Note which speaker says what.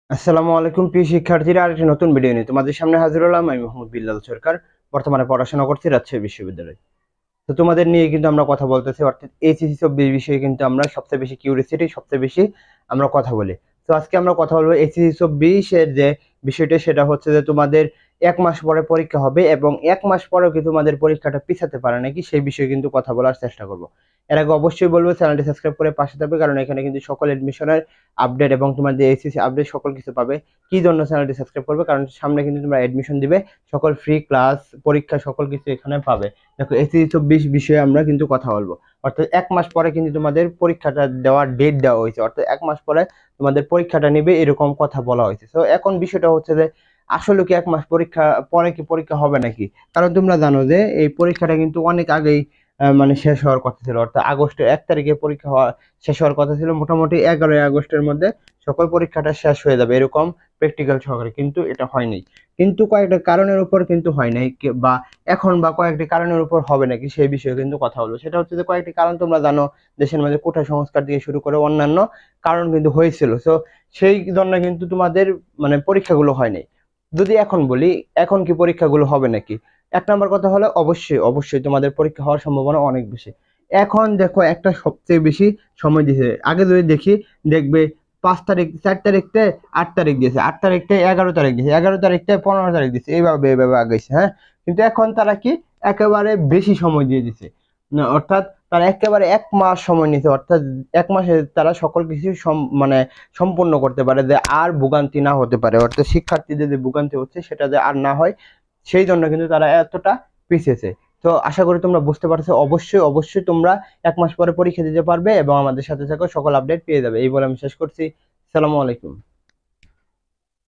Speaker 1: আসসালামু আলাইকুম প্রিয় শিক্ষার্থীরা, আরেকটি নতুন ভিডিও নিয়ে তোমাদের সামনে হাজির হলাম। আমি মোহাম্মদ বিল্লাল সরকার, বর্তমানে পড়াশোনা করছি রাজশাহী বিশ্ববিদ্যালয়ে। তো তোমাদের নিয়ে কিন্তু আমরা কথা বলতেছি, অর্থাৎ এইচএসসি 24 বিষয়ে কিন্তু আমরা সবচেয়ে বেশি কিউরিয়াসিটি, সবচেয়ে বেশি আমরা কথা বলি। তো আজকে আমরা কথা বলবো এইচএসসি 24 এর যে বিষয়টা, সেটা হচ্ছে যে তোমাদের 1 মাস পরে পরীক্ষা হবে এবং 1 মাস পরেও কি তোমাদের পরীক্ষাটা পিছাতে পারে নাকি, সেই বিষয়ে কিন্তু কথা বলার চেষ্টা করব। এর আগে অবশ্যই বলবো চ্যানেলটি সাবস্ক্রাইব করে পাশে থাকবে, কারণ এখানে কিন্তু সকল এডমিশনের আপডেট এবং তোমাদের এইচএসসি আপডেট সকল কিছু পাবে। কি জন্য চ্যানেলটি সাবস্ক্রাইব করবে? কারণ সামনে কিন্তু তোমরা এডমিশন দিবে, সকল ফ্রি ক্লাস, পরীক্ষা সকল কিছু এখানে পাবে। দেখো, এইচএসসি 24 বিষয়ে আমরা কিন্তু কথা বলবো। অর্থাৎ 1 মাস পরে কিন্তু তোমাদের পরীক্ষাটা দেওয়ার ডেট দেওয়া হয়েছে, অর্থাৎ 1 মাস পরে তোমাদের পরীক্ষাটা নেবে, এরকম কথা বলা হয়েছে। তো এখন বিষয়টা হচ্ছে যে আসলে কি 1 মাস পরীক্ষা পরে কি পরীক্ষা হবে নাকি? কারণ তোমরা জানো যে এই পরীক্ষাটা কিন্তু অনেক আগেই মানে শেষ হওয়ার কথা ছিল, অর্থাৎ আগস্টের 1 তারিখে পরীক্ষা শেষ হওয়ার কথা ছিল। মোটামুটি 11ই আগস্টের মধ্যে সকল পরীক্ষাটা শেষ হয়ে যাবে, এরকম প্র্যাকটিক্যাল সহকারে, কিন্তু এটা হয়নি। কিন্তু কয়েকটা কারণের উপর কিন্তু হয় নাই, বা এখন বা কয়েকটি কারণের উপর হবে নাকি, সেই বিষয়ে কিন্তু কথা বলবো। সেটা হচ্ছে যে কয়েকটি কারণ তোমরা জানো, দেশের মধ্যে কোটা সংস্কার দিয়ে শুরু করে অন্যান্য কারণ কিন্তু হয়েছিল। তো সেই জন্য কিন্তু তোমাদের মানে পরীক্ষাগুলো হয় নাই। যদি এখন বলি, এখন কি পরীক্ষাগুলো হবে নাকি, 1 নম্বর কথা হলো অবশ্যই অবশ্যই তোমাদের পরীক্ষা হওয়ার সম্ভাবনা অনেক বেশি। এখন দেখো, একটা সবচেয়ে বেশি সময় দিয়েছে। আগে যদি দেখি, দেখবে 5 তারিখ, 4 তারিখতে 8 তারিখ দিয়েছে, 8 তারিখতে 11 তারিখ দিয়েছে, 11 তারিখতে 15 তারিখ দিয়েছে, এইভাবে এইভাবে আগাইছে। হ্যাঁ, কিন্তু এখন তারা কি একেবারে বেশি সময় দিয়ে দিচ্ছে না, অর্থাৎ তারা একেবারে 1 মাস সময় নিছে, অর্থাৎ 1 মাসে তারা সকল কিছু মানে সম্পূর্ণ করতে পারে, যে আর ভোগান্তি না হতে পারে, অর্থাৎ শিক্ষার্থীদের যে ভোগান্তি হচ্ছে সেটা যে আর না হয়, সেই জন্য কিন্তু তারা এতটা পিছিয়েছে। তো আশা করি তোমরা বুঝতে পারছো। অবশ্যই অবশ্যই তোমরা 1 মাস পরে পরীক্ষা দিতে পারবে এবং আমাদের সাথে থাকো, সকল আপডেট পেয়ে যাবে। এই বলে আমি শেষ করছি। আসসালামু আলাইকুম।